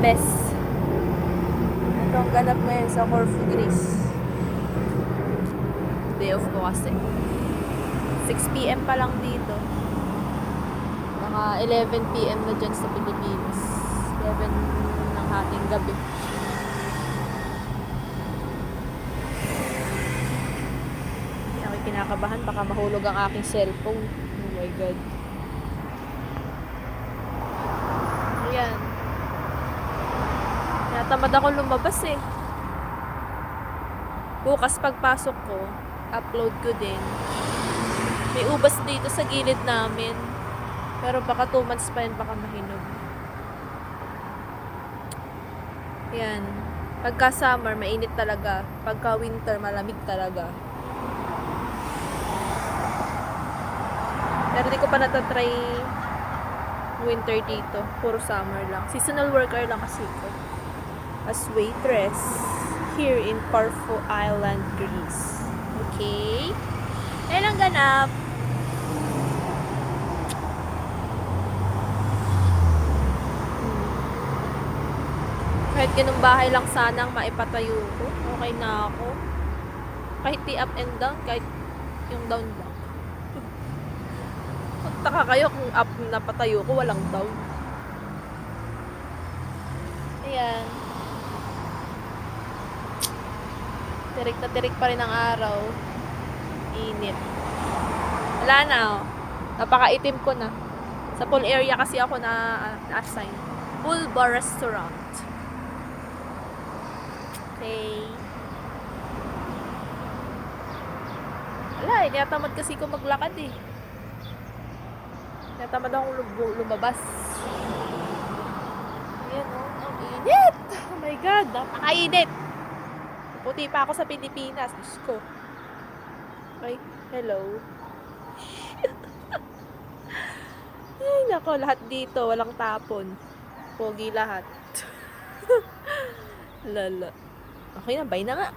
best. Ito ang ganap ngayon sa Corfu, Greece. Day off ko kasi. 6 p.m. pa lang dito. Mga 11 p.m. na dyan sa Pilipinas. 11 ng hating gabi. Hindi ako kinakabahan. Baka mahulog ang aking cellphone. Oh my God. Ayan. Natamad ako lumabas eh. Bukas pagpasok ko, upload ko din. May ubas dito sa gilid namin. Pero baka 2 months pa yun, baka mahinog. Yan. Pagka summer, mainit talaga. Pagka winter, malamig talaga. Pero di ko pa natatry winter dito. Puro summer lang. Seasonal worker lang kasi ko. As waitress here in Corfu Island, Greece. Okay? Ayan ang ganap. Kahit ganung bahay lang sanang maipatayo ko, okay na ako. Kahit di up and down, kahit yung down lang. Magtaka kayo kung up na patayo ko, walang down. Ayan. Tirik na tirik pa rin ang araw. Init. Wala na, oh. Napakaitim ko na. Sa pool area kasi ako na-assign. Pool bar restaurant. Okay. Wala eh, natamad kasi ko maglakad eh. Natamad akong lumabas. Ayan oh, ang init! Oh my God, napakainit! Puti pa ako sa Pilipinas, Diyos ko. Okay, hello. Ay, nako, lahat dito, walang tapon. Pogi lahat. Lala. Okay na, bye na nga.